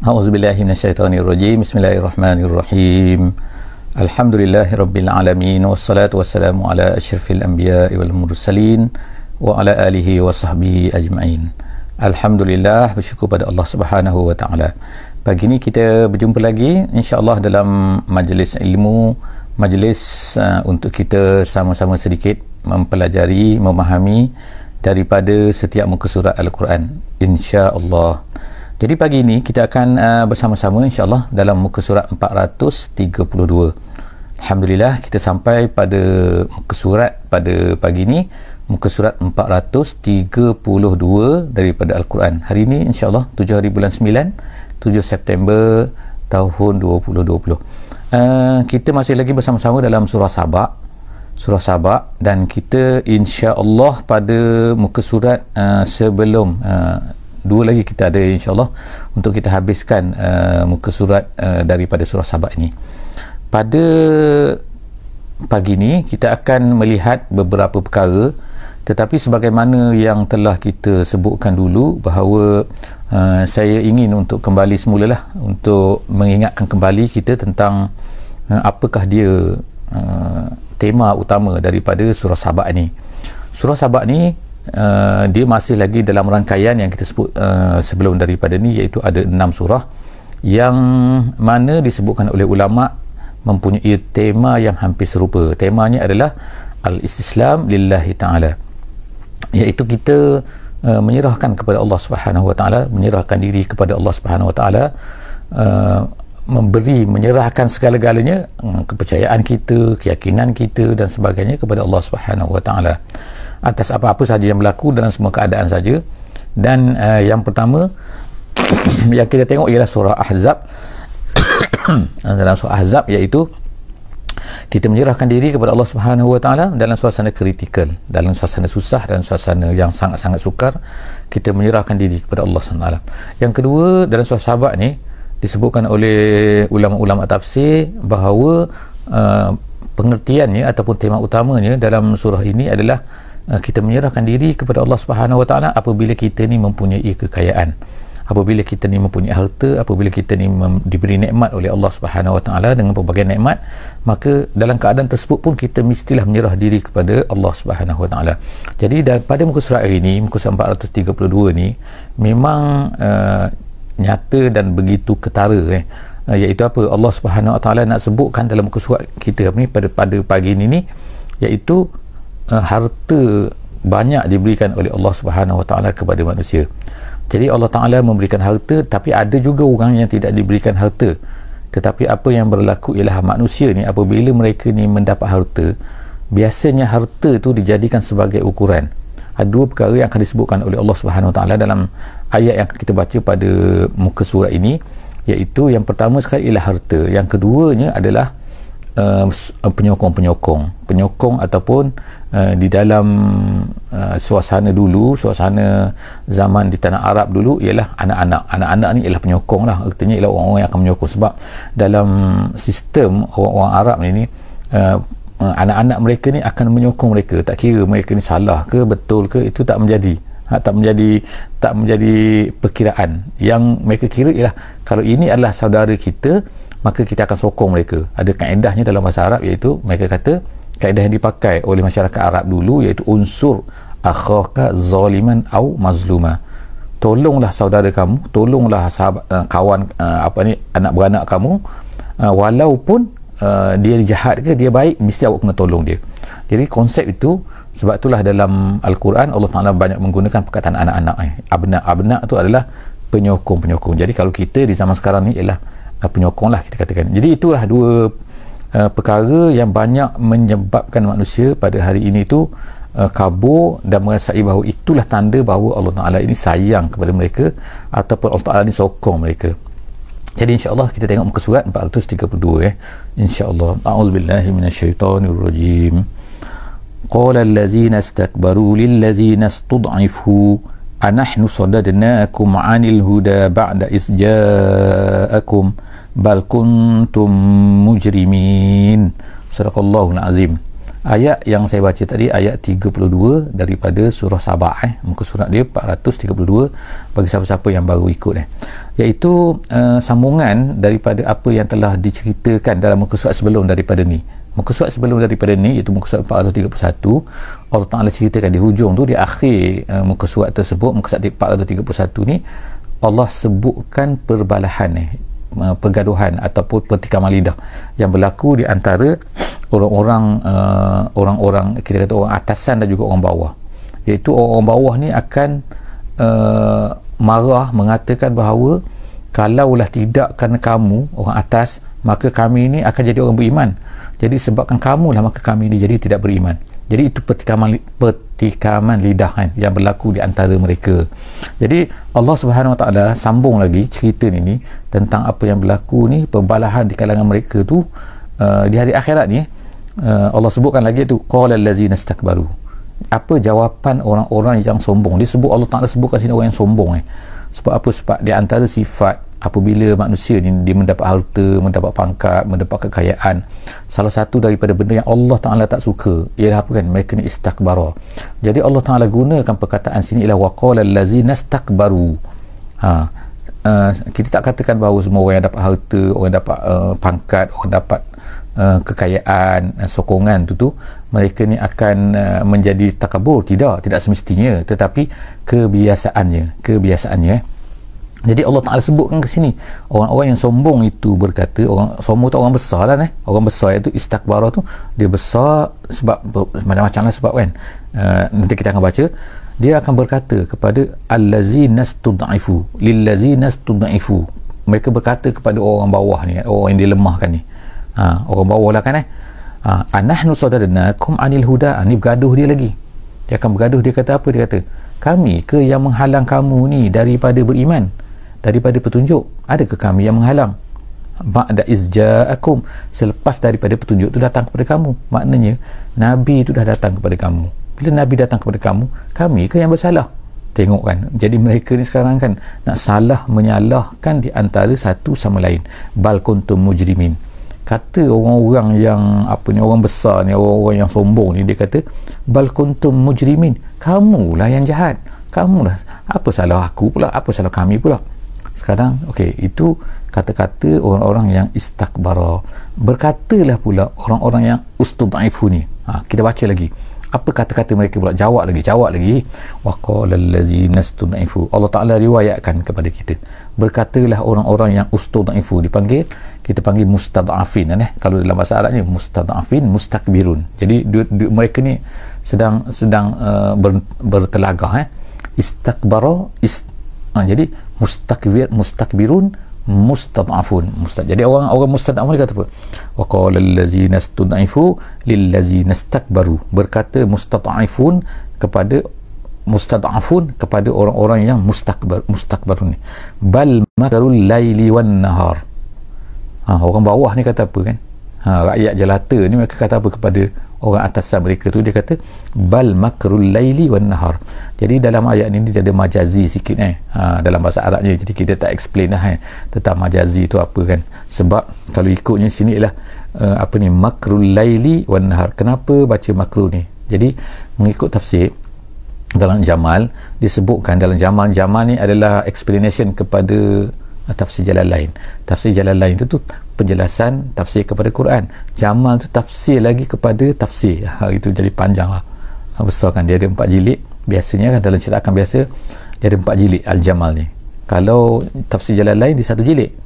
A'udzubillahi minasyaitonirrajim. Bismillahirrahmanirrahim. Alhamdulillahirabbil alamin wassalatu wassalamu ala asyrafil anbiya'i wal mursalin wa ala alihi wa sahbihi ajma'in. Alhamdulillah, bersyukur pada Allah Subhanahu wa taala. Pagi ni kita berjumpa lagi insya-Allah dalam majlis ilmu, majlis untuk kita sama-sama sedikit mempelajari, memahami daripada setiap muka surat Al-Quran insya-Allah. Jadi pagi ini kita akan bersama-sama insya-Allah dalam muka surat 432. Alhamdulillah kita sampai pada muka surat pada pagi ini, muka surat 432 daripada Al-Quran. Hari ini insya-Allah 7 hari bulan 9, 7 September tahun 2020. Kita masih lagi bersama-sama dalam surah Sabah, dan kita insya-Allah pada muka surat sebelum dua lagi kita ada insya-Allah untuk kita habiskan muka surat daripada surah Sabah ini. Pada pagi ini kita akan melihat beberapa perkara, tetapi sebagaimana yang telah kita sebutkan dulu bahawa saya ingin untuk kembali semulalah untuk mengingatkan kembali kita tentang apakah dia tema utama daripada surah Sabah ni. Surah Sabah ni dia masih lagi dalam rangkaian yang kita sebut sebelum daripada ni, iaitu ada 6 surah yang mana disebutkan oleh ulama mempunyai tema yang hampir serupa. Temanya adalah al-istislam lillahi ta'ala, iaitu kita menyerahkan kepada Allah Subhanahu wa ta'ala, menyerahkan diri kepada Allah Subhanahu wa ta'ala, menyerahkan segala-galanya, kepercayaan kita, keyakinan kita dan sebagainya kepada Allah Subhanahu wa ta'ala atas apa-apa saja yang berlaku dalam semua keadaan saja. Dan yang pertama yang kita tengok ialah surah Ahzab. Dalam surah Ahzab iaitu kita menyerahkan diri kepada Allah Subhanahu wa taala dalam suasana kritikal, dalam suasana susah dan suasana yang sangat-sangat sukar, kita menyerahkan diri kepada Allah Subhanahu wa taala. Yang kedua, dalam surah Sabah ni disebutkan oleh ulama-ulama tafsir bahawa pengertiannya ataupun tema utamanya dalam surah ini adalah kita menyerahkan diri kepada Allah Subhanahu wa taala apabila kita ni mempunyai kekayaan, apabila kita ni mempunyai harta, apabila kita ni diberi nikmat oleh Allah Subhanahu wa taala dengan pelbagai nikmat, maka dalam keadaan tersebut pun kita mestilah menyerah diri kepada Allah Subhanahu wa taala. Jadi pada muka surat hari ini, muka surat 432 ni memang nyata dan begitu ketara iaitu apa? Allah Subhanahu wa taala nak sebutkan dalam muka surat kita ni pada pagi ini iaitu harta banyak diberikan oleh Allah Subhanahu wa taala kepada manusia. Jadi Allah Taala memberikan harta, tapi ada juga orang yang tidak diberikan harta. Tetapi apa yang berlaku ialah manusia ni apabila mereka ni mendapat harta, biasanya harta tu dijadikan sebagai ukuran. Ada dua perkara yang akan disebutkan oleh Allah Subhanahu wa taala dalam ayat yang kita baca pada muka surat ini, iaitu yang pertama sekali ialah harta, yang keduanya adalah penyokong ataupun di dalam suasana dulu, suasana zaman di tanah Arab dulu ialah anak-anak ni ialah penyokong lah, artinya ialah orang-orang yang akan menyokong. Sebab dalam sistem orang-orang Arab ni anak-anak mereka ni akan menyokong mereka, tak kira mereka ni salah ke betul ke, itu tak menjadi perkiraan. Yang mereka kira ialah kalau ini adalah saudara kita, maka kita akan sokong mereka. Ada kaedahnya dalam bahasa Arab, iaitu mereka kata kaedah yang dipakai oleh masyarakat Arab dulu iaitu unsur akhaka zaliman au mazluma. Tolonglah saudara kamu, tolonglah sahabat, kawan anak beranak kamu, walaupun dia jahat ke dia baik, mesti awak kena tolong dia. Jadi konsep itu, sebab itulah dalam Al-Quran Allah Ta'ala banyak menggunakan perkataan anak-anak. Abna tu adalah penyokong. Jadi kalau kita di zaman sekarang ni ialah penyokong lah kita katakan. Jadi itulah dua perkara yang banyak menyebabkan manusia pada hari ini tu kabur dan merasai bahawa itulah tanda bahawa Allah Ta'ala ini sayang kepada mereka ataupun Allah Ta'ala ini sokong mereka. Jadi insya-Allah kita tengok muka surat 432 insya-Allah. A'udzubillahi minasyaitonirrajim. Qala allazina istakbaru lillazina istud'ifu anahnu sadadnakum 'anil huda ba'da iz ja'akum bal kuntum mujrimin. Sadaqallahul azim. Ayat yang saya baca tadi ayat 32 daripada surah Sabah, muka surat dia 432, bagi siapa-siapa yang baru ikut, iaitu sambungan daripada apa yang telah diceritakan dalam muka surat sebelum daripada ni. Muka surat sebelum daripada ni iaitu muka surat 431, Allah Ta'ala ceritakan di hujung tu, di akhir muka surat tersebut, muka surat 431 ni, Allah sebutkan perbalahan pergaduhan ataupun pertikaman lidah yang berlaku di antara orang-orang kita kata orang atasan dan juga orang bawah, iaitu orang bawah ni akan marah, mengatakan bahawa kalaulah tidak kerana kamu orang atas, maka kami ni akan jadi orang beriman, jadi sebabkan kamulah maka kami ni jadi tidak beriman. Jadi itu pertikaman lidah yang berlaku di antara mereka. Jadi Allah Subhanahu Wa Taala sambung lagi cerita ni tentang apa yang berlaku ni, perbalahan di kalangan mereka tu di hari akhirat ni. Allah sebutkan lagi tu, qala allazina istakbaru. Apa jawapan orang-orang yang sombong? Dia sebut, Allah Taala sebutkan sini orang yang sombong. Sebab apa? Sebab di antara sifat apabila manusia ni dia mendapat harta, mendapat pangkat, mendapat kekayaan, salah satu daripada benda yang Allah Ta'ala tak suka ialah apa kan? Mereka ni istakbara. Jadi Allah Ta'ala gunakan perkataan sini ialah waqala allazina istakbaru. Kita tak katakan bahawa semua orang yang dapat harta, orang yang dapat pangkat, orang dapat kekayaan, sokongan tu mereka ni akan menjadi takabur. Tidak semestinya, tetapi kebiasaannya. Jadi Allah Ta'ala sebutkan ke sini orang-orang yang sombong itu berkata, orang sombong tu orang besar lah, orang besar iaitu istakbara tu, dia besar sebab macam-macam lah sebab kan. Nanti kita akan baca, dia akan berkata kepada allazina studaifu lillazina studaifu, mereka berkata kepada orang bawah ni, orang yang dilemahkan ni, orang bawah lah kan, anahnu sadarnakum anil huda. Ni bergaduh dia lagi, dia akan bergaduh. Dia kata apa? Dia kata, kami ke yang menghalang kamu ni daripada beriman, daripada petunjuk? Adakah kami yang menghalang? Ba'da izja'akum, selepas daripada petunjuk tu datang kepada kamu. Maknanya Nabi tu dah datang kepada kamu. Bila Nabi datang kepada kamu, kami ke yang bersalah? Tengok kan, jadi mereka ni sekarang kan nak salah menyalahkan di antara satu sama lain. Bal kuntum mujrimin, kata orang-orang yang orang besar ni, orang-orang yang sombong ni, dia kata bal kuntum mujrimin, kamulah yang jahat, kamulah, apa salah aku pula, apa salah kami pula. Sekarang itu kata-kata orang-orang yang istakbara. Berkatalah pula orang-orang yang ustudaifu ni. Kita baca lagi apa kata-kata mereka pula. Jawab lagi waqala allazina istudaifu. Allah Ta'ala riwayatkan kepada kita, berkatalah orang-orang yang ustudaifu, kita panggil mustad'afin kalau dalam bahasa Arabnya mustad'afin, mustakbirun. Jadi mereka ni sedang bertelagah. Istakbara jadi mustakbirun, mustad'afun. Jadi orang mustad'afun dia kata apa? Wa qala allazina istud'ifu lillazina istakbaru, berkata mustad'afun kepada orang-orang yang mustakbarun ni. Bal makarul laili wan nahar. Orang bawah ni kata apa kan? Rakyat jelata ni mereka kata apa kepada orang atasan mereka tu? Dia kata bal makrul laili wan nahar. Jadi dalam ayat ni dia ada majazi sikit dalam bahasa Arabnya. Jadi kita tak explain tentang majazi tu apa kan. Sebab kalau ikutnya sini ialah makrul laili wan nahar. Kenapa baca makruh ni? Jadi mengikut tafsir dalam Jamal disebutkan, dalam Jamal ni adalah explanation kepada tafsir Jalalain. Tafsir Jalalain itu penjelasan tafsir kepada Quran. Jamal tu tafsir lagi kepada tafsir. Itu jadi panjang lah, besar kan. Dia ada 4 jilid. Biasanya kan dalam cetakan biasa dia ada 4 jilid Al-Jamal ni. Kalau tafsir Jalalain di 1 jilid.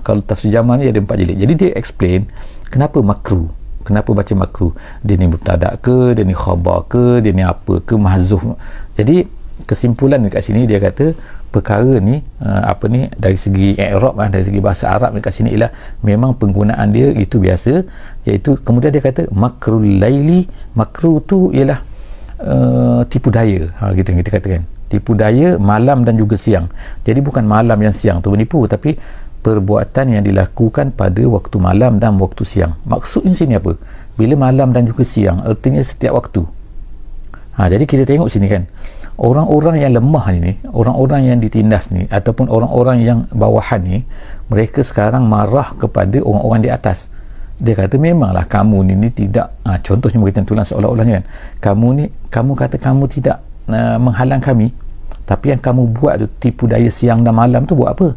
Kalau tafsir Jamal ni ada 4 jilid. Jadi dia explain kenapa makruh, kenapa baca makruh. Dia ni mubtada ke, dia ni khabar ke, dia ni apa ke, mahzuf. Jadi kesimpulan dekat sini dia kata perkara ni dari segi i'rab, dari segi bahasa Arab dekat sini ialah memang penggunaan dia itu biasa, iaitu kemudian dia kata makrul laili. Makruh tu ialah tipu daya, gitu kita katakan tipu daya malam dan juga siang. Jadi bukan malam yang siang tu menipu, tapi perbuatan yang dilakukan pada waktu malam dan waktu siang. Maksudnya sini apa? Bila malam dan juga siang, artinya setiap waktu. Jadi kita tengok sini kan, orang-orang yang lemah ni, orang-orang yang ditindas ni, ataupun orang-orang yang bawahan ni, mereka sekarang marah kepada orang-orang di atas. Dia kata memanglah kamu ni tidak, contohnya berkaitan tulang seolah-olahnya kan, kamu kata kamu tidak menghalang kami, tapi yang kamu buat tu tipu daya siang dan malam tu buat apa?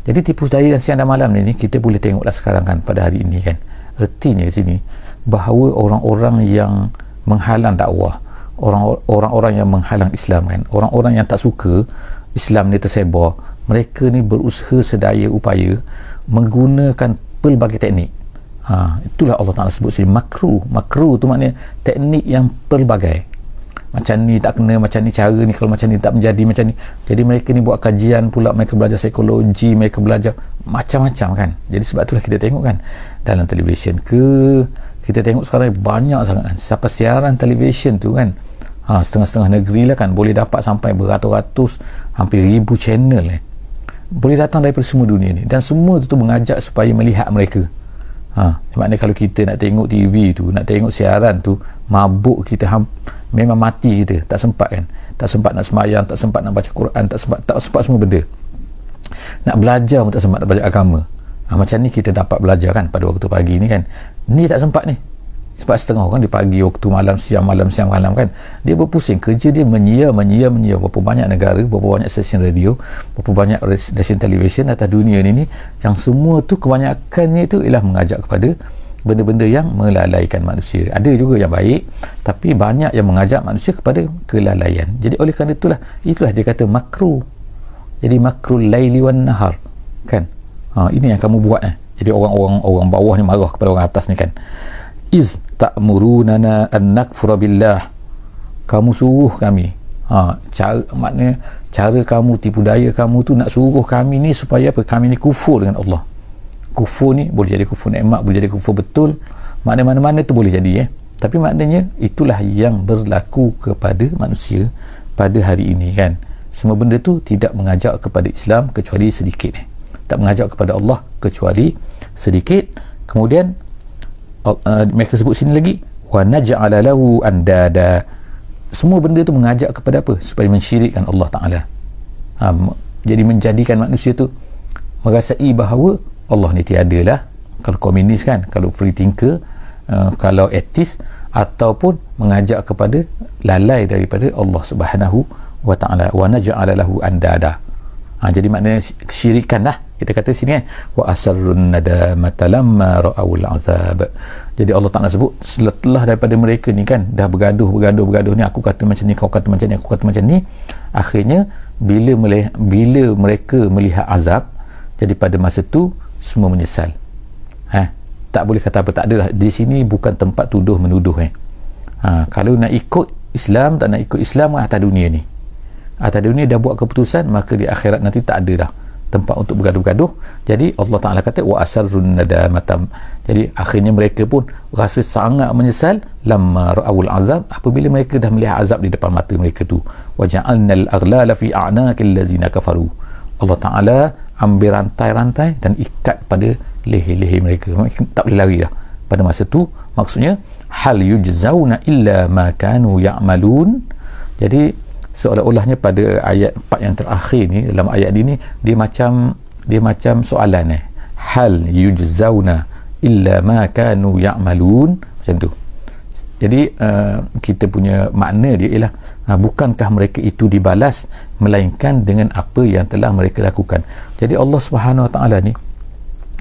Jadi tipu daya siang dan malam ni kita boleh tengoklah sekarang kan, pada hari ini kan, ertinya di sini bahawa orang-orang yang menghalang dakwah, orang-orang yang menghalang Islam kan, orang-orang yang tak suka Islam ni tersebar, mereka ni berusaha sedaya upaya menggunakan pelbagai teknik. Itulah Allah Ta'ala sebut sini makruh tu maknanya teknik yang pelbagai, macam ni tak kena, macam ni cara ni, kalau macam ni tak menjadi macam ni. Jadi mereka ni buat kajian pula, mereka belajar psikologi, mereka belajar macam-macam kan. Jadi sebab itulah kita tengok kan, dalam televisyen kita tengok sekarang banyak sangat kan, siapa siaran televisyen tu kan, setengah-setengah negeri lah kan, boleh dapat sampai beratus-ratus, hampir 1000 channel boleh datang daripada semua dunia ni, dan semua tu mengajak supaya melihat mereka. Maknanya kalau kita nak tengok TV tu, nak tengok siaran tu, mabuk kita, memang mati kita, tak sempat kan, tak sempat nak sembahyang, tak sempat nak baca Quran, tak sempat semua benda, nak belajar pun tak sempat nak belajar agama. Macam ni kita dapat belajar kan pada waktu pagi ni kan, ni tak sempat ni, sebab setengah orang di pagi, waktu malam siang malam kan, dia berpusing kerja, dia menyia berapa banyak negara, berapa banyak stesen radio, berapa banyak stesen televisyen atas dunia ni yang semua tu kebanyakannya itu ialah mengajak kepada benda-benda yang melalaikan manusia. Ada juga yang baik, tapi banyak yang mengajak manusia kepada kelalaian. Jadi oleh kerana itulah dia kata makruh. Jadi makruh laili wan nahar kan, ini yang kamu buat Jadi orang bawah ni marah kepada orang atas ni kan, iz ta'murunana an nakfura billah, kamu suruh kami, maknanya cara kamu, tipu daya kamu tu nak suruh kami ni supaya apa? Kami ni kufur dengan Allah. Kufur ni boleh jadi kufur nikmat, boleh jadi kufur betul, maknanya mana-mana tu boleh jadi tapi maknanya itulah yang berlaku kepada manusia pada hari ini kan. Semua benda tu tidak mengajak kepada Islam kecuali sedikit, tak mengajak kepada Allah kecuali sedikit. Kemudian mereka sebut sini lagi, wa naj'ala lahu andada, semua benda tu mengajak kepada apa? Supaya mensyirikkan Allah Ta'ala. Jadi menjadikan manusia tu merasai bahawa Allah ni tiada lah, kalau komunis kan, kalau free thinker, kalau etis, ataupun mengajak kepada lalai daripada Allah Subhanahu wa Ta'ala. Wa naj'ala lahu andada, jadi maknanya syirikan lah, kita kata sini wa asarrun nadamata lamma ra'awul azab. Jadi Allah Ta'ala sebut setelah daripada mereka ni kan dah bergaduh ni, aku kata macam ni, kau kata macam ni, aku kata macam ni, akhirnya bila mereka melihat azab, jadi pada masa tu semua menyesal. Tak boleh kata apa, tak adalah di sini bukan tempat tuduh menuduh kalau nak ikut Islam, tak nak ikut Islam atas dunia ni, atas dunia dah buat keputusan, maka di akhirat nanti tak ada dah tempat untuk bergaduh-gaduh. Jadi Allah Ta'ala kata wa asarrun nadamatam, jadi akhirnya mereka pun rasa sangat menyesal lamma ra'awul azab, apabila mereka dah melihat azab di depan mata mereka tu. Wa ja'alnal aghlala fi a'naqil ladzina kafaru, Allah Ta'ala ambil rantai-rantai dan ikat pada leher-leher mereka, tak boleh lari dah pada masa tu. Maksudnya hal yujzauna illa ma kanu ya'malun. Jadi seolah-olahnya pada ayat 4 yang terakhir ni, dalam ayat ini dia macam soalan hal yujzauna illa ma kanu ya'malun, macam tu. Jadi kita punya makna dia ialah bukankah mereka itu dibalas melainkan dengan apa yang telah mereka lakukan. Jadi Allah Subhanahu Wa Ta'ala ni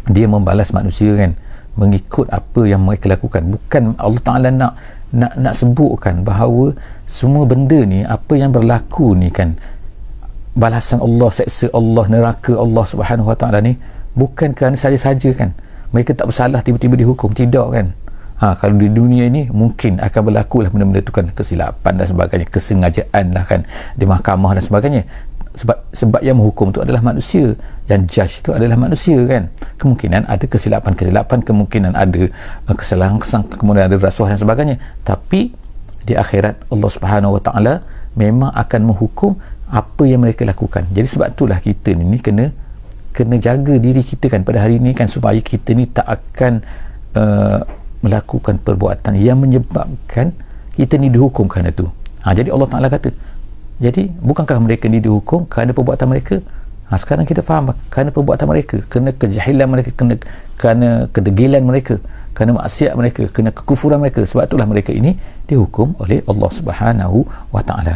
dia membalas manusia kan mengikut apa yang mereka lakukan. Bukan Allah Ta'ala nak sebutkan bahawa semua benda ni, apa yang berlaku ni kan, balasan Allah, seksa Allah, neraka Allah Subhanahu Wa Ta'ala ni bukan kerana saja-saja kan mereka tak bersalah tiba-tiba dihukum, tidak kan. Kalau di dunia ini mungkin akan berlaku lah benda-benda tu kan, kesilapan dan sebagainya, kesengajaan lah kan di mahkamah dan sebagainya. Sebab yang menghukum tu adalah manusia, yang judge tu adalah manusia kan. Kemungkinan ada kesilapan, kemungkinan ada kesalahan, kemudian ada rasuah dan sebagainya. Tapi di akhirat Allah Subhanahu Wa Ta'ala memang akan menghukum apa yang mereka lakukan. Jadi sebab itulah kita ni kena jaga diri kita kan pada hari ini kan, supaya kita ni tak akan melakukan perbuatan yang menyebabkan kita ni dihukum kerana tu. Jadi Allah Ta'ala kata, jadi bukankah mereka ni dihukum kerana perbuatan mereka? Sekarang kita faham kerana perbuatan mereka, kerana kejahilan mereka, kerana kedegilan mereka, kerana maksiat mereka, kerana kekufuran mereka. Sebab itulah mereka ini dihukum oleh Allah Subhanahu wa taala.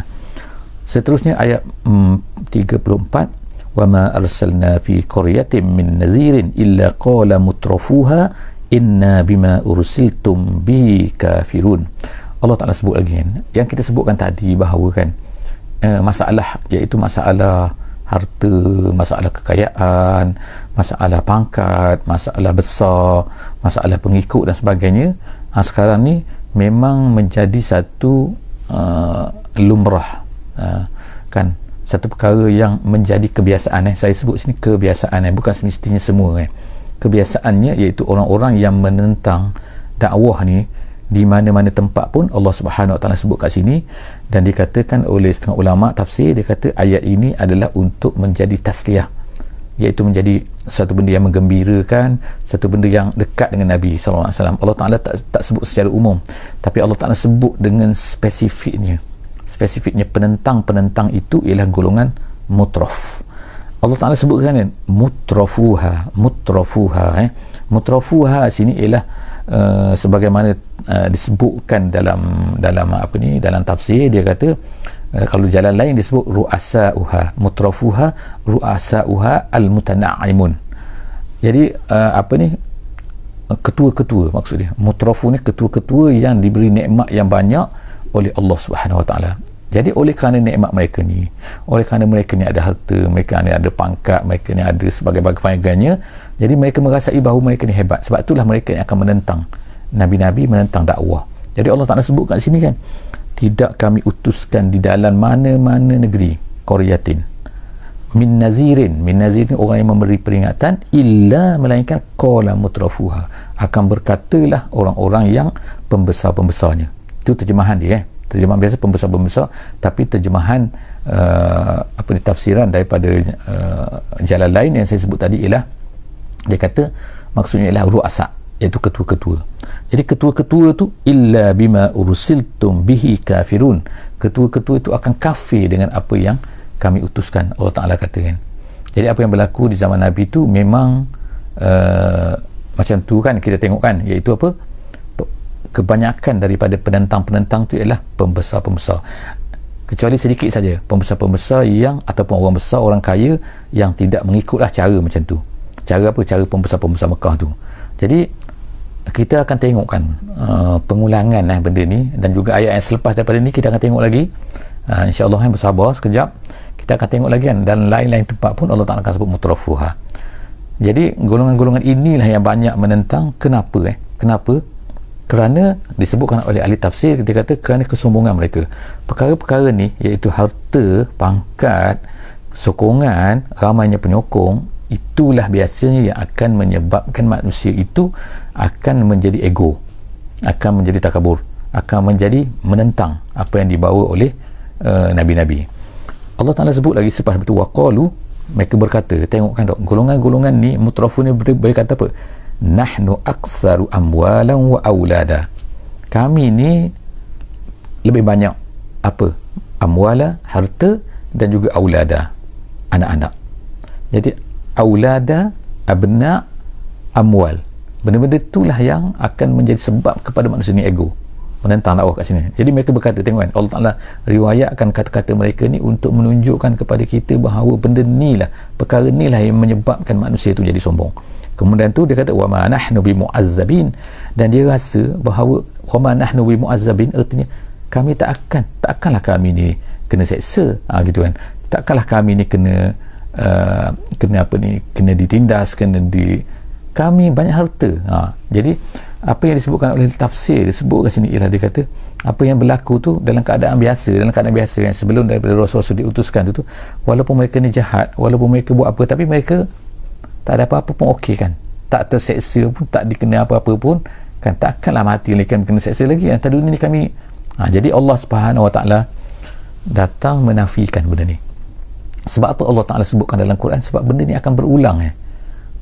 Seterusnya ayat 34, wa ma arsalna fi qaryatin min nazirin illa qala mutrafuha inna bima ursiltum bi kafirun. Allah Taala sebut lagi kan, yang kita sebutkan tadi bahawa kan masalah, iaitu masalah harta, masalah kekayaan, masalah pangkat, masalah besar, masalah pengikut dan sebagainya, sekarang ni memang menjadi satu lumrah, kan, satu perkara yang menjadi kebiasaan. Saya sebut sini kebiasaan, bukan semestinya semua. Kebiasaannya iaitu orang-orang yang menentang dakwah ni di mana-mana tempat pun Allah Subhanahu Wa Taala sebut kat sini, dan dikatakan oleh setengah ulama tafsir, dia kata ayat ini adalah untuk menjadi tasliyah, iaitu menjadi satu benda yang menggembirakan, satu benda yang dekat dengan Nabi sallallahu alaihi wasallam. Allah Taala tak sebut secara umum, tapi Allah Taala sebut dengan spesifiknya penentang itu ialah golongan mutraf. Allah Taala sebutkan mutrafuha. Mutrafuha sini ialah sebagaimana disebutkan dalam tafsir, dia kata kalau jalan lain disebut ru'asa'uha, mutrafuha ru'asa'uha al-mutana'aimun. Jadi ketua-ketua, maksudnya mutrafu ni ketua-ketua yang diberi nikmat yang banyak oleh Allah Subhanahu Wa Taala. Jadi oleh kerana nikmat mereka ni, oleh kerana mereka ni ada harta, mereka ni ada pangkat, mereka ni ada sebagainya, jadi mereka merasai bahawa mereka ni hebat. Sebab itulah mereka yang akan menentang Nabi-Nabi, menentang dakwah. Jadi Allah Ta'ala sebut kat sini kan, tidak kami utuskan di dalam mana-mana negeri, qaryatin min nazirin orang yang memberi peringatan, illa melainkan qala mutrafuha, akan berkatalah orang-orang yang pembesar-pembesarnya. Itu terjemahan dia, terjemahan biasa pembesar-pembesar, tapi terjemahan tafsiran daripada jalan lain yang saya sebut tadi ialah, dia kata maksudnya ialah ru'asa, iaitu ketua-ketua. Jadi ketua-ketua tu illa bima ursiltum bihi kafirun, ketua-ketua itu akan kafir dengan apa yang kami utuskan, Allah Ta'ala katakan. Jadi apa yang berlaku di zaman Nabi tu memang macam tu kan, kita tengok kan, iaitu apa, kebanyakan daripada penentang-penentang tu ialah pembesar-pembesar, kecuali sedikit saja pembesar-pembesar yang, ataupun orang besar, orang kaya yang tidak mengikutlah cara macam tu. Cara apa? Cara pembesar-pembesar Mekah tu. Jadi kita akan tengok kan pengulangan benda ni, dan juga ayat yang selepas daripada ni kita akan tengok lagi, insyaAllah bersabar sekejap, kita akan tengok lagi kan, dan lain-lain tempat pun Allah Ta'ala akan sebut mutrafuha. Jadi golongan-golongan inilah yang banyak menentang. Kenapa? Kenapa? Kerana disebutkan oleh ahli tafsir, dia kata kerana kesombongan mereka. Perkara-perkara ni, iaitu harta, pangkat, sokongan, ramainya penyokong, itulah biasanya yang akan menyebabkan manusia itu akan menjadi ego, akan menjadi takabur, akan menjadi menentang apa yang dibawa oleh Nabi-Nabi. Allah Ta'ala sebut lagi selepas itu, waqalu, mereka berkata, tengok kan golongan-golongan ni, mutrafu ni berkata apa? Nahnu aksaru amwalan wa aulada, kami ni lebih banyak apa? Amwala, harta, dan juga aulada, anak-anak. Jadi aulada, abna, amwal, benda-benda itulah yang akan menjadi sebab kepada manusia ni ego, menentang dakwah kat sini. Jadi mereka berkata, tengok kan, Allah Ta'ala riwayatkan kata-kata mereka ni untuk menunjukkan kepada kita bahawa benda ni lah, perkara ni lah yang menyebabkan manusia itu jadi sombong. Kemudian tu dia kata wa ma nahnu bimu'azzabin, dan dia rasa bahawa wa ma nahnu bimu'azzabin artinya kami takkanlah kami ni kena seksa, gitu kan, takkanlah kami ni kena ditindas, kami banyak harta. Jadi apa yang disebutkan oleh tafsir, disebut kat sini ialah, dia kata apa yang berlaku tu dalam keadaan biasa kan, sebelum daripada Rasul diutuskan tu, walaupun mereka ni jahat, walaupun mereka buat apa, tapi mereka tak ada apa-apa pun okey kan, tak terseksa pun, tak dikena apa-apa pun kan, takkanlah mati lagi kan, kena seksa lagi antara dunia ni kami. Jadi Allah Subhanahu Wa Ta'ala datang menafikan benda ni. Sebab apa Allah Ta'ala sebutkan dalam Quran? Sebab benda ni akan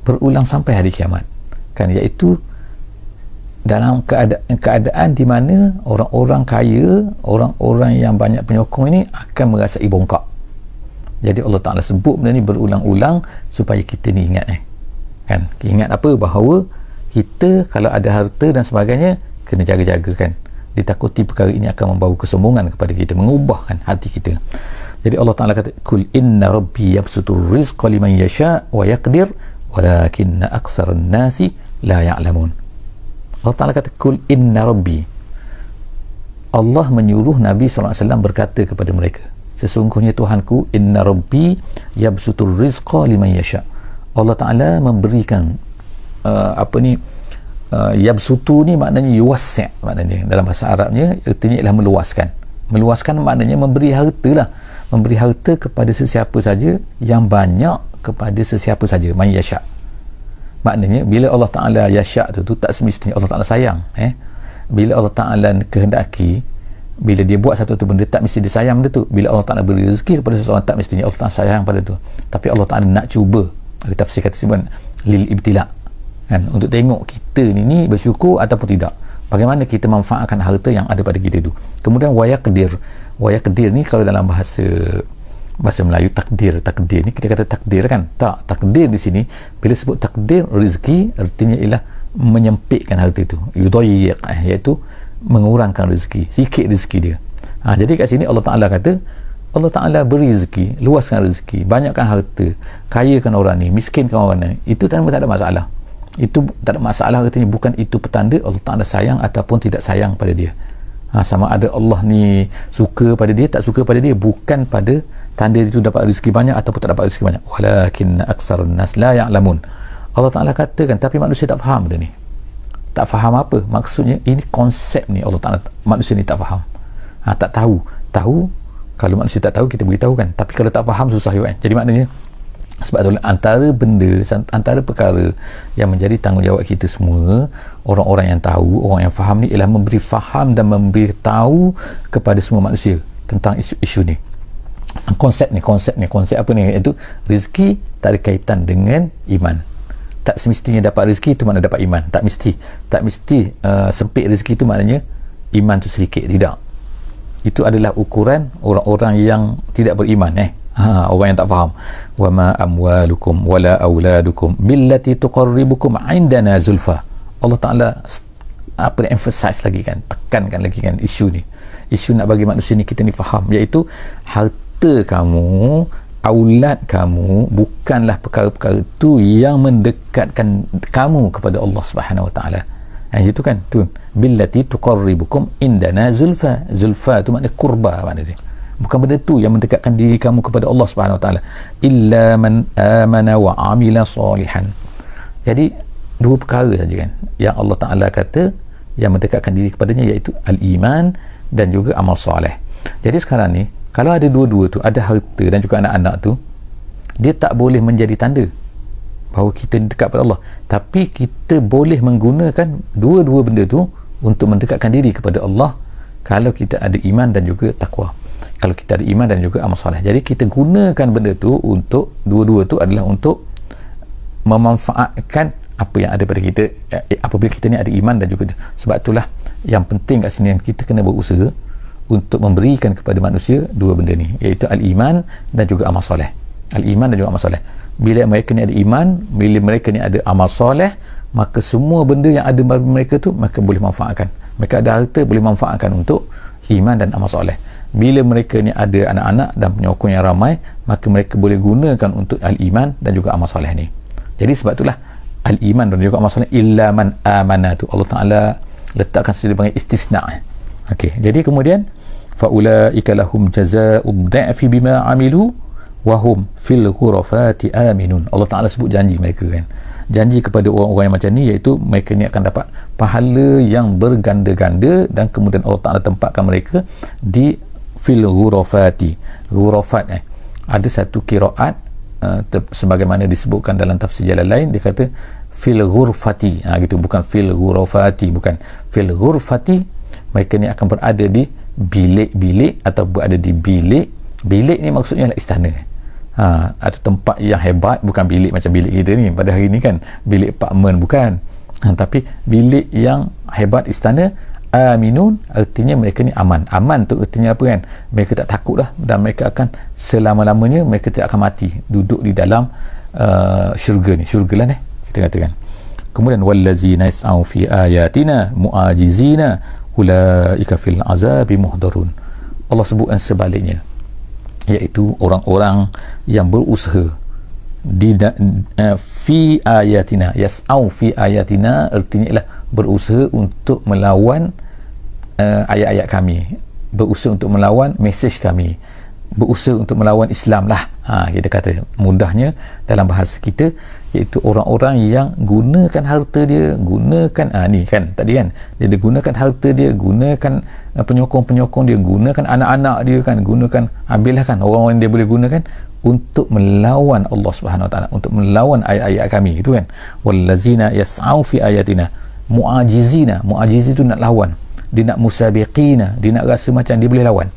berulang sampai hari kiamat kan, iaitu dalam keadaan di mana orang-orang kaya, orang-orang yang banyak penyokong ini akan merasai bongkak. Jadi Allah Ta'ala sebut benda ni berulang-ulang supaya kita ni ingat kan, ingat apa, bahawa kita kalau ada harta dan sebagainya kena jaga-jaga kan, ditakuti perkara ini akan membawa kesombongan kepada kita, mengubahkan hati kita. Jadi Allah Ta'ala kata, kul inna rabbi yabsutur rizqa liman yasha wa yaqdir walakinna aksaran nasi la ya'lamun. Allah Ta'ala kata, kul inna rabbi, Allah menyuruh Nabi SAW berkata kepada mereka, sesungguhnya Tuhanku, inna rabbi yabsutur rizqa liman yasha. Allah Ta'ala memberikan yabsutu ni maknanya yuwassi', maknanya dalam bahasa Arabnya artinya ialah meluaskan maknanya memberi harta lah, memberi harta kepada sesiapa saja, yang banyak kepada sesiapa saja, man yasha. Maknanya bila Allah Ta'ala yasha tu tak semestinya Allah Ta'ala sayang. Bila Allah Ta'ala kehendaki, bila dia buat satu tu benda, tak mesti dia sayang benda tu. Bila Allah Ta'ala beri rezeki kepada seseorang, tak mestinya Allah Ta'ala sayang pada tu, tapi Allah Ta'ala nak cuba. Ada tafsir kata sebut lil ibtila' kan, untuk tengok kita ni bersyukur ataupun tidak, bagaimana kita manfaatkan harta yang ada pada kita tu. Kemudian wayaqdir ni kalau dalam bahasa Melayu takdir ni kita kata takdir kan, tak, takdir di sini bila sebut takdir rezeki artinya ialah menyempitkan harta itu, yudayyiq, iaitu mengurangkan rezeki, sikit rezeki dia. Jadi kat sini Allah Ta'ala kata, Allah Ta'ala beri rezeki, luaskan rezeki, banyakkan harta, kayakan orang ni, miskinkan orang ni, itu tak ada masalah. Itu tak ada masalah, artinya bukan itu petanda Allah Ta'ala sayang ataupun tidak sayang pada dia. Sama ada Allah ni suka pada dia, tak suka pada dia, bukan pada tanda itu dapat rezeki banyak ataupun tak dapat rezeki banyak. Walakinna aksarun nas la ya'lamun. Allah Ta'ala katakan, tapi manusia tak faham benda ni. Tak faham apa? Maksudnya ini konsep ni Allah Ta'ala, manusia ni tak faham. Tak tahu. Kalau manusia tak tahu, kita beritahu kan, tapi kalau tak faham susah juga kan. Jadi maknanya, sebab tu antara perkara yang menjadi tanggungjawab kita semua, orang-orang yang tahu, orang yang faham ni, ialah memberi faham dan memberi tahu kepada semua manusia tentang isu ni. Konsep apa ni? Iaitu rezeki tak ada kaitan dengan iman. Tak semestinya dapat rezeki itu makna dapat iman. Tak mesti sempit rezeki itu maknanya iman tu sedikit. Tidak. Itu adalah ukuran orang-orang yang tidak beriman. Orang yang tak faham. Wa ma amwalukum wala auladukum billati tuqarribukum indana zulfa. Allah Ta'ala emphasize lagi kan, tekankan lagi kan isu ni. Isu nak bagi manusia ni, kita ni faham, iaitu harta kamu, aulad kamu bukanlah perkara-perkara tu yang mendekatkan kamu kepada Allah Subhanahu Wa Ta'ala. Itu kan tu, billati tuqarribukum indana zulfa. Zulfa tu makna kurba, makna dia. Bukan benda tu yang mendekatkan diri kamu kepada Allah Subhanahu Wa Ta'ala. Illa man amana wa amila salihan. Jadi dua perkara saja kan yang Allah Ta'ala kata yang mendekatkan diri kepadanya, iaitu al-iman dan juga amal soleh. Jadi sekarang ni kalau ada dua-dua tu, ada harta dan juga anak-anak tu, dia tak boleh menjadi tanda bahawa kita dekat pada Allah, tapi kita boleh menggunakan dua-dua benda tu untuk mendekatkan diri kepada Allah kalau kita ada iman dan juga takwa, kalau kita ada iman dan juga amal soleh. Jadi kita gunakan benda tu untuk, dua-dua tu adalah untuk memanfaatkan apa yang ada pada kita apabila kita ni ada iman dan juga. Sebab itulah yang penting kat sini, yang kita kena berusaha untuk memberikan kepada manusia dua benda ni, iaitu al-iman dan juga amal soleh. Al-iman dan juga amal soleh. Bila mereka ni ada iman, bila mereka ni ada amal soleh, maka semua benda yang ada pada mereka tu mereka boleh manfaatkan. Mereka ada harta, boleh manfaatkan untuk iman dan amal soleh. Bila mereka ni ada anak-anak dan penyokong yang ramai, maka mereka boleh gunakan untuk al-iman dan juga amal soleh ni. Jadi sebab itulah al-iman dan juga amal soleh, illa man amana tu Allah Ta'ala letakkan sebagai istisna. Okey, jadi kemudian faulaika lahum jazaa'ud dha'fi bima 'amilu wa hum fil ghurafati aminun. Allah Ta'ala sebut janji mereka kan, janji kepada orang-orang yang macam ni, iaitu mereka ni akan dapat pahala yang berganda-ganda, dan kemudian Allah Ta'ala tempatkan mereka di fil ghurafati. Ghurafat ada satu qiraat sebagaimana disebutkan dalam tafsir Jalalain, dia kata fil ghurfati, gitu, bukan fil ghurafati, bukan fil ghurfati. Mereka ni akan berada di bilik-bilik atau berada di bilik. Bilik ni maksudnya adalah istana, atau tempat yang hebat, bukan bilik macam bilik kita ni pada hari ni kan, bilik apartmen bukan, tapi bilik yang hebat, istana. aminun, artinya mereka ni aman. Aman tu artinya apa kan? Mereka tak takut lah, dan mereka akan selama-lamanya mereka tidak akan mati, duduk di dalam syurga ni, syurga lah kita katakan. Kemudian wallazina yas'au fi ayatina mu'ajizina ulaika fil azabi muhdarun. Allah sebutkan sebaliknya, iaitu orang-orang yang berusaha fi ayatina. Yas'au fi ayatina artinya ialah berusaha untuk melawan ayat-ayat kami, berusaha untuk melawan mesej kami, berusaha untuk melawan Islam lah, kita kata mudahnya dalam bahasa kita, iaitu orang-orang yang gunakan harta dia, gunakan ni kan tadi kan, dia gunakan harta dia, gunakan penyokong-penyokong dia, gunakan anak-anak dia kan, gunakan, ambillah kan orang-orang yang dia boleh gunakan untuk melawan Allah Subhanahu Wa Taala, untuk melawan ayat-ayat kami itu kan. Wallazina yas'au fi ayatina mu'ajizina. Mu'ajiz itu nak lawan, dia nak musabiqina, dia nak rasa macam dia boleh lawan.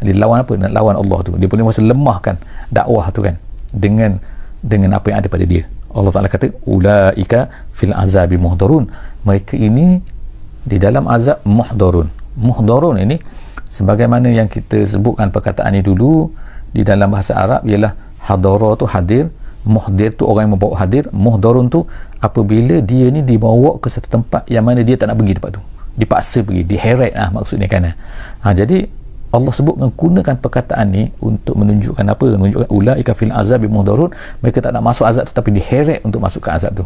Dia lawan apa? Nak lawan Allah tu. Dia boleh masa lemahkan dakwah tu kan, dengan apa yang ada pada dia. Allah Ta'ala kata ulaika fil azabi muhdarun, mereka ini di dalam azab muhdarun. Muhdarun ini sebagaimana yang kita sebutkan perkataan ini dulu di dalam bahasa Arab, ialah hadara tu hadir, muhdir tu orang yang membawa hadir, muhdarun tu apabila dia ni dibawa ke satu tempat yang mana dia tak nak pergi tempat tu, dipaksa pergi, diheret maksudnya kan. Jadi Allah sebut menggunakan perkataan ni untuk menunjukkan apa? Menunjukkan ulaika fil azabi muhdarun, mereka tak nak masuk azab tu tapi diheret untuk masuk ke azab tu,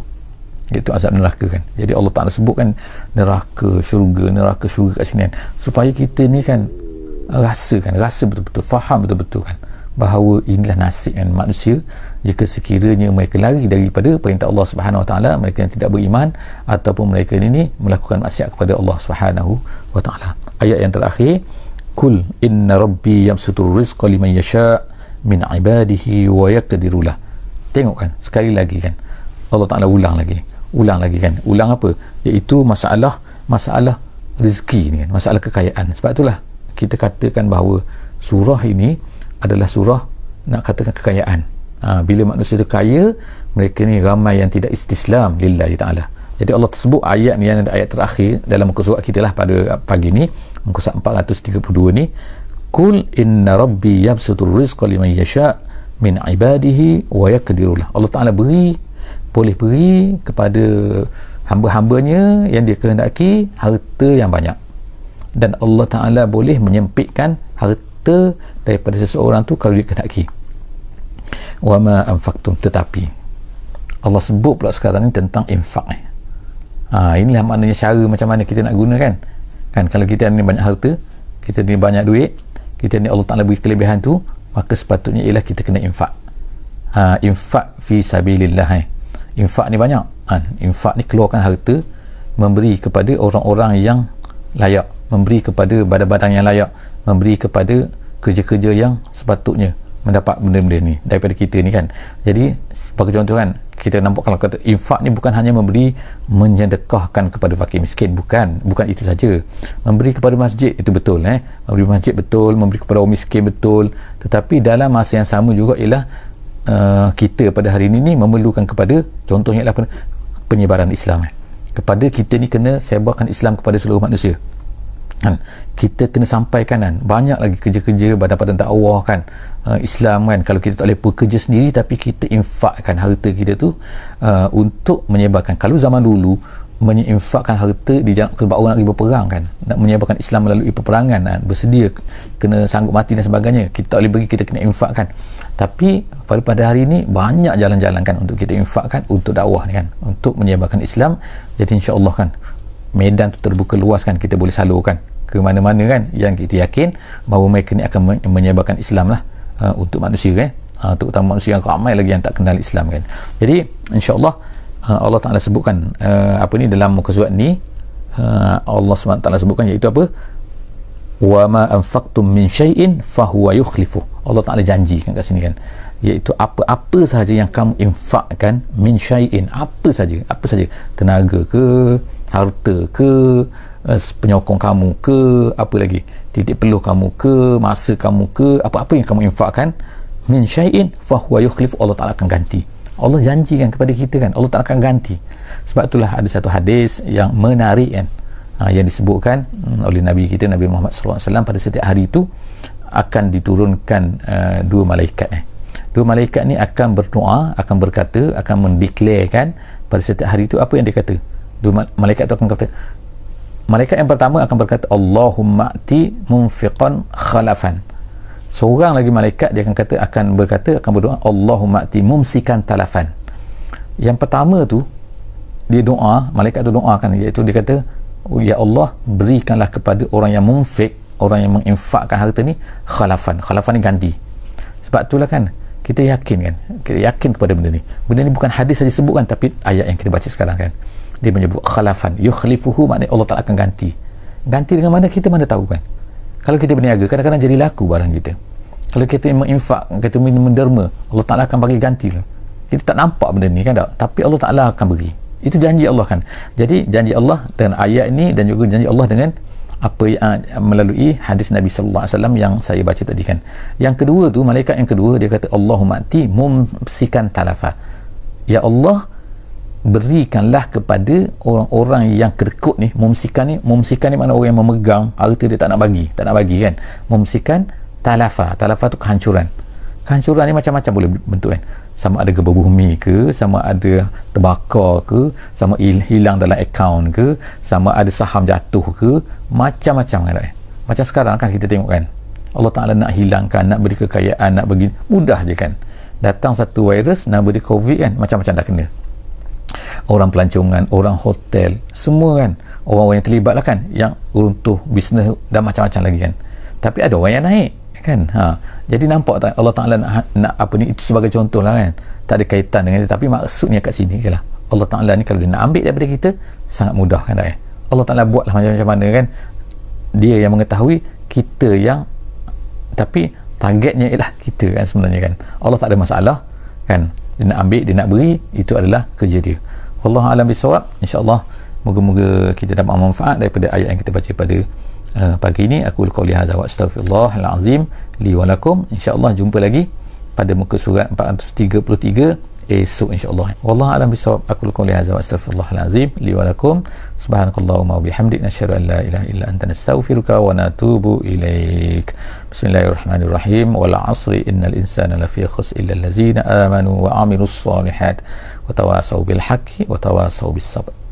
iaitu azab neraka kan. Jadi Allah Ta'ala sebutkan neraka syurga kat sini kan, supaya kita ni kan rasa betul-betul, faham betul-betul kan, bahawa inilah nasib kan manusia jika sekiranya mereka lari daripada perintah Allah Subhanahu Wa Taala, mereka yang tidak beriman ataupun mereka ini melakukan maksiat kepada Allah Subhanahu Wa Taala. Ayat yang terakhir, kul inna rabbi yamsutur rizqa liman yasha' min ibadihi wa yaqdiru lah. Tengok kan, sekali lagi kan Allah Ta'ala ulang lagi kan, ulang apa? Iaitu masalah rezeki ni kan, masalah kekayaan. Sebab itulah kita katakan bahawa surah ini adalah surah nak katakan kekayaan. Bila manusia itu kaya, mereka ni ramai yang tidak istislam lillahi ta'ala. Jadi Allah tersebut ayat ni, yang ayat terakhir dalam muka surat kita lah pada pagi ni, muka surat 432 ni, kul inna rabbi yabsutur rizqa liman yasha' min ibadihi wa yaqdiru lah. Allah Ta'ala boleh beri kepada hamba-hambanya yang dia kehendaki harta yang banyak, dan Allah Ta'ala boleh menyempitkan harta daripada seseorang tu kalau dia kehendaki. Wa ma anfaqtum, tetapi Allah sebut pula sekarang ni tentang infak ni. Inilah maknanya cara macam mana kita nak guna kan. Kalau kita ni banyak harta, kita ni banyak duit, kita ni Allah Ta'ala beri kelebihan tu, maka sepatutnya ialah kita kena infak. Infak fi sabilillah. Infak ni banyak. Infak ni keluarkan harta, memberi kepada orang-orang yang layak, memberi kepada badan-badan yang layak, memberi kepada kerja-kerja yang sepatutnya mendapat benda-benda ni daripada kita ni kan. Jadi sebagai contoh kan, kita nampak kalau kata infak ni bukan hanya memberi, menyedekahkan kepada fakir miskin, bukan itu saja. Memberi kepada masjid itu betul, memberi masjid betul, memberi kepada orang miskin betul, tetapi dalam masa yang sama juga ialah kita pada hari ini memerlukan kepada, contohnya ialah penyebaran Islam. Kepada kita ni kena sebarkan Islam kepada seluruh manusia kan. Kita kena sampaikan kan, banyak lagi kerja-kerja badan-badan dakwah kan, Islam kan. Kalau kita tak boleh bekerja sendiri, tapi kita infakkan harta kita tu untuk menyebarkan. Kalau zaman dulu menginfakkan harta di jalan, sebab orang nak pergi berperang kan, nak menyebarkan Islam melalui peperangan kan, bersedia kena sanggup mati dan sebagainya, kita tak boleh pergi, kita kena infakkan. Tapi pada hari ini banyak jalan-jalan kan untuk kita infakkan untuk dakwah ni kan, untuk menyebarkan Islam. Jadi insya-Allah kan medan tu terbuka luas kan, kita boleh salurkan ke mana-mana kan, yang kita yakin bahawa mereka ni akan menyebarkan Islam lah untuk manusia kan, terutama manusia yang ramai lagi yang tak kenal Islam kan. Jadi insya-Allah Allah Ta'ala sebutkan dalam muka surat ni, Allah SWT sebutkan iaitu apa? Wa ma anfaqtum min syai'in fahuwa yukhlifu. Allah Ta'ala janji kan kat sini kan, iaitu apa sahaja yang kamu infakkan, min syai'in, apa saja, tenaga ke, harta ke, penyokong kamu ke, apa lagi, titik peluh kamu ke, masa kamu ke, apa-apa yang kamu infakkan, min syai'in fahuwa yukhlifu, Allah Ta'ala akan ganti. Allah janjikan kepada kita kan, Allah Ta'ala akan ganti. Sebab itulah ada satu hadis yang menarik kan, yang disebutkan oleh Nabi kita Nabi Muhammad SAW, pada setiap hari itu akan diturunkan dua malaikat. Dua malaikat ni akan berdoa, akan berkata, akan mendeklarkan pada setiap hari itu apa yang dia kata. Dua malaikat itu akan kata, malaikat yang pertama akan berkata, Allahumma ati munfiqan khalafan. Seorang lagi malaikat dia akan berdoa, Allahumma ati mumsikan talafan. Yang pertama tu dia doa, malaikat tu doakan, iaitu dia kata, ya Allah, berikanlah kepada orang yang munfik, orang yang menginfakkan harta ni, khalafan ni ganti. Sebab itulah kan kita yakin kepada benda ni bukan hadis saja sebutkan, tapi ayat yang kita baca sekarang kan, dia menyebut khalafan, yukhlifuhu, maknanya Allah Ta'ala akan ganti dengan mana, kita mana tahu kan. Kalau kita berniaga, kadang-kadang jadi laku barang kita. Kalau kita menginfak, kita menderma, Allah Ta'ala akan bagi ganti. Kita tak nampak benda ni kan, tapi Allah Ta'ala akan beri. Itu janji Allah kan. Jadi janji Allah dengan ayat ini, dan juga janji Allah dengan apa yang melalui hadis Nabi sallallahu alaihi wasallam yang saya baca tadi kan. Yang kedua tu, malaikat yang kedua dia kata, Allahumma ati mumsikan talafa. Ya Allah, berikanlah kepada orang-orang yang kedekut ni. Mumsikan ni makna orang yang memegang harta dia tak nak bagi kan. Mumsikan talafa tu kehancuran ni macam-macam boleh bentuk kan. Sama ada gempa bumi ke, sama ada terbakar ke, sama hilang dalam akaun ke, sama ada saham jatuh ke, macam-macam kan. Macam sekarang kan kita tengok kan, Allah Ta'ala nak hilangkan, nak beri kekayaan, nak bagi mudah je kan. Datang satu virus, nama dia COVID kan, macam-macam dah kena. Orang pelancongan, orang hotel, semua kan, orang-orang yang terlibat lah kan, yang runtuh bisnes dan macam-macam lagi kan. Tapi ada orang yang naik kan. Jadi nampak tak Allah Ta'ala nak apa ni, itu sebagai contoh lah kan, tak ada kaitan dengan itu, tapi maksudnya kat sini kan lah, Allah Ta'ala ni kalau dia nak ambil daripada kita, sangat mudah kan tak. Allah Ta'ala buatlah macam-macam mana kan, dia yang mengetahui, kita yang, tapi targetnya ialah kita kan sebenarnya kan. Allah tak ada masalah kan, dia nak ambil, dia nak beri, itu adalah kerja dia. Wallahu a'lam bissawab. InsyaAllah moga-moga kita dapat manfaat daripada ayat yang kita baca pada pagi ini. Aku qouli hadza wa astaghfirullahal azim li wa lakum. InsyaAllah jumpa lagi pada muka surat 433 esok insyaAllah. Wallahu a'lam bissawab. Aku qouli hadza wa astaghfirullahal azim li wa lakum. Subhanakallahumma wa bihamdik, nasyhadu an la ilaha illa anta, nastaghfiruka wa natubu ilaik. Bismillahirrahmanirrahim. Wal 'asri innal insana lafi khusr illa allazina amanu wa 'amilus solihat wa tawasaw bil haqqi wa tawasaw bis sabr.